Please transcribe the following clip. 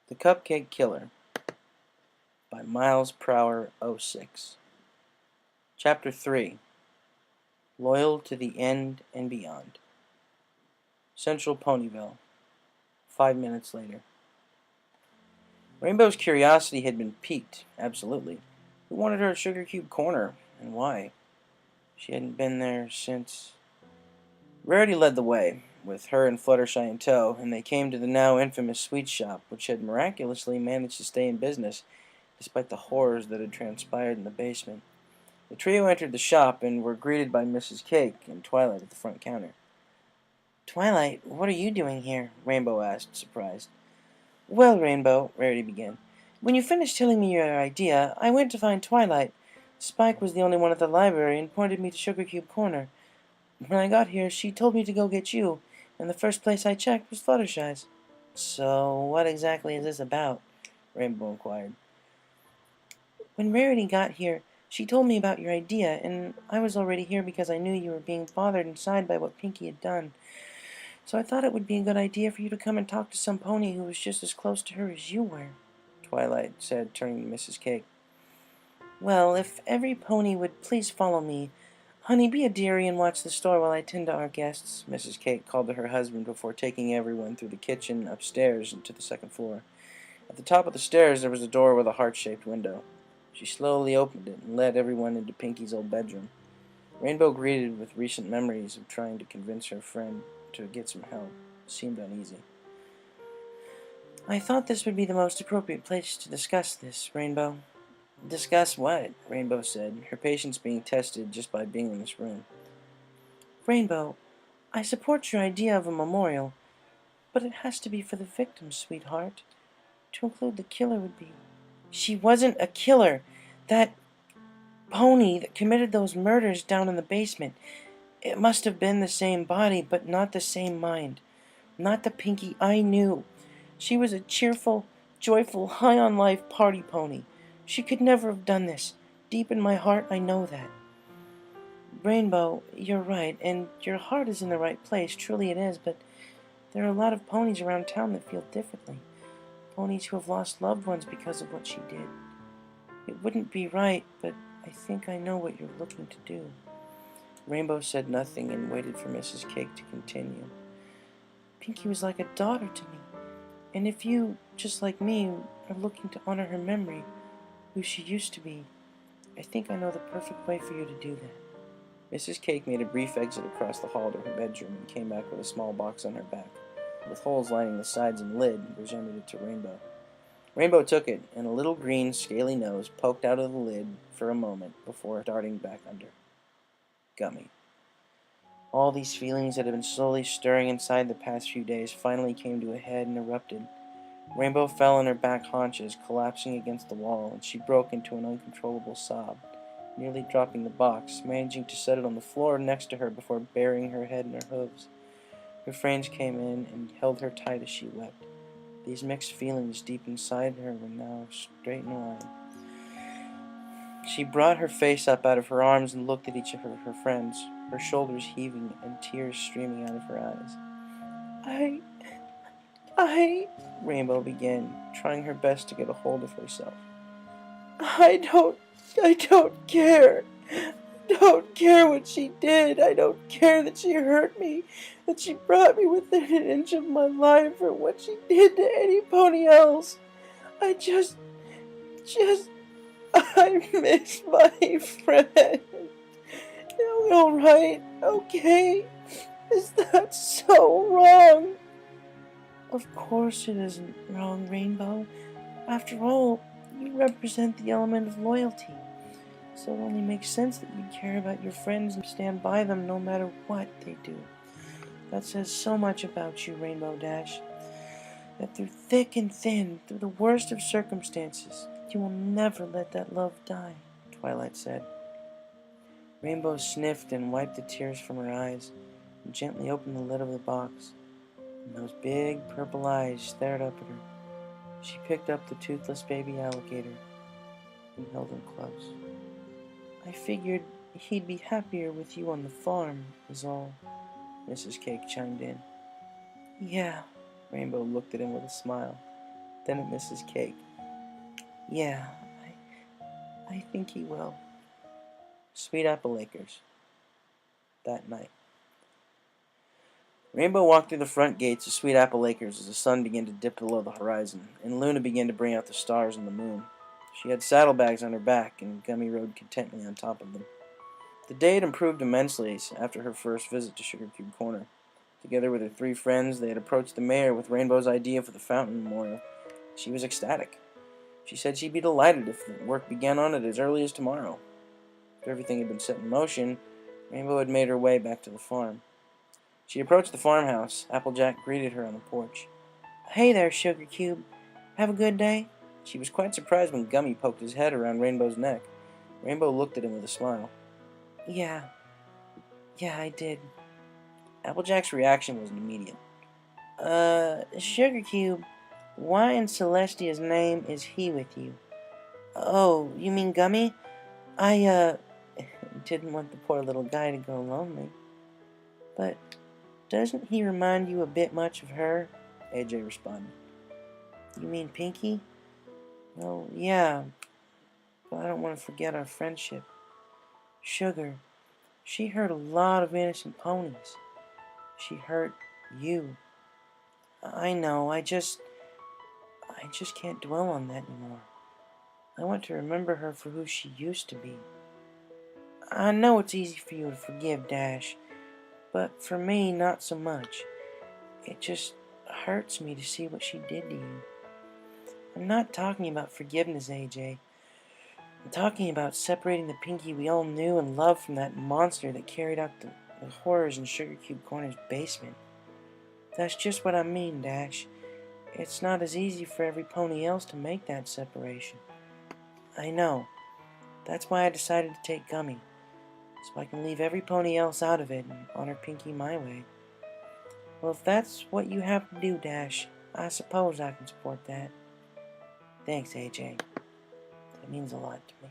The Cupcake Killer by Miles Prower 06. Chapter 3. Loyal to the End and Beyond. Central Ponyville. 5 minutes later. Rainbow's curiosity had been piqued, absolutely. Who wanted her at Sugar Cube Corner, and why? She hadn't been there since... Rarity led the way, with her and Fluttershy in tow, and they came to the now infamous sweet shop, which had miraculously managed to stay in business, despite the horrors that had transpired in the basement. The trio entered the shop and were greeted by Mrs. Cake and Twilight at the front counter. "Twilight, what are you doing here?" Rainbow asked, surprised. "Well, Rainbow," Rarity began, "when you finished telling me your idea, I went to find Twilight. Spike was the only one at the library and pointed me to Sugar Cube Corner. When I got here, she told me to go get you, and the first place I checked was Fluttershy's." "So, what exactly is this about?" Rainbow inquired. "When Rarity got here, she told me about your idea, and I was already here because I knew you were being bothered inside by what Pinkie had done. So I thought it would be a good idea for you to come and talk to some pony who was just as close to her as you were," Twilight said, turning to Mrs. Cake. "Well, if every pony would please follow me. Honey, be a dearie and watch the store while I tend to our guests," Mrs. Cake called to her husband before taking everyone through the kitchen, upstairs, and to the second floor. At the top of the stairs there was a door with a heart-shaped window. She slowly opened it and led everyone into Pinkie's old bedroom. Rainbow, greeted with recent memories of trying to convince her friend to get some help, seemed uneasy. "I thought this would be the most appropriate place to discuss this, Rainbow." "Discuss what?" Rainbow said, her patience being tested just by being in this room. "Rainbow, I support your idea of a memorial, but it has to be for the victims, sweetheart. To include the killer would be..." "She wasn't a killer. That pony that committed those murders down in the basement. It must have been the same body, but not the same mind. Not the Pinkie I knew. She was a cheerful, joyful, high-on-life party pony. She could never have done this. Deep in my heart, I know that." "Rainbow, you're right, and your heart is in the right place, truly it is, but there are a lot of ponies around town that feel differently. Ponies who have lost loved ones because of what she did. It wouldn't be right, but I think I know what you're looking to do." Rainbow said nothing and waited for Mrs. Cake to continue. "Pinkie was like a daughter to me, and if you, just like me, are looking to honor her memory, who she used to be, I think I know the perfect way for you to do that." Mrs. Cake made a brief exit across the hall to her bedroom and came back with a small box on her back, with holes lining the sides and lid, and presented it to Rainbow. Rainbow took it, and a little green, scaly nose poked out of the lid for a moment before darting back under. Gummy. All these feelings that had been slowly stirring inside the past few days finally came to a head and erupted. Rainbow fell on her back haunches, collapsing against the wall, and she broke into an uncontrollable sob, nearly dropping the box, managing to set it on the floor next to her before burying her head in her hooves. Her friends came in and held her tight as she wept. These mixed feelings deep inside her were now straight in line. She brought her face up out of her arms and looked at each of her friends, her shoulders heaving and tears streaming out of her eyes. I, Rainbow began, trying her best to get a hold of herself. I don't care. I don't care what she did. I don't care that she hurt me, that she brought me within an inch of my life, or what she did to any pony else. I just, I miss my friend. Alright, okay. Is that so wrong? Of course it isn't wrong, Rainbow. After all, you represent the element of loyalty. So it only makes sense that you care about your friends and stand by them no matter what they do. That says so much about you, Rainbow Dash. That through thick and thin, through the worst of circumstances, you will never let that love die, Twilight said. Rainbow sniffed and wiped the tears from her eyes and gently opened the lid of the box. And those big purple eyes stared up at her. She picked up the toothless baby alligator and held him close. I figured he'd be happier with you on the farm, is all, Mrs. Cake chimed in. Yeah, Rainbow looked at him with a smile, then at Mrs. Cake. Yeah, I think he will. Sweet Apple Acres. That night. Rainbow walked through the front gates of Sweet Apple Acres as the sun began to dip below the horizon, and Luna began to bring out the stars and the moon. She had saddlebags on her back, and Gummy rode contentedly on top of them. The day had improved immensely after her first visit to Sugar Cube Corner. Together with her 3 friends, they had approached the mayor with Rainbow's idea for the fountain memorial. She was ecstatic. She said she'd be delighted if the work began on it as early as tomorrow. After everything had been set in motion, Rainbow had made her way back to the farm. She approached the farmhouse. Applejack greeted her on the porch. Hey there, Sugar Cube. Have a good day? She was quite surprised when Gummy poked his head around Rainbow's neck. Rainbow looked at him with a smile. Yeah, I did. Applejack's reaction wasn't immediate. Sugar Cube, why in Celestia's name is he with you? Oh, you mean Gummy? I didn't want the poor little guy to go lonely. But doesn't he remind you a bit much of her? AJ responded. You mean Pinky? Well, yeah, but I don't want to forget our friendship. Sugar, she hurt a lot of innocent ponies. She hurt you. I know, I just can't dwell on that anymore. I want to remember her for who she used to be. I know it's easy for you to forgive, Dash, but for me, not so much. It just hurts me to see what she did to you. I'm not talking about forgiveness, AJ. I'm talking about separating the Pinky we all knew and loved from that monster that carried out the horrors in Sugar Cube Corner's basement. That's just what I mean, Dash. It's not as easy for every pony else to make that separation. I know. That's why I decided to take Gummy, so I can leave every pony else out of it and honor Pinky my way. Well, if that's what you have to do, Dash, I suppose I can support that. Thanks, AJ. That means a lot to me.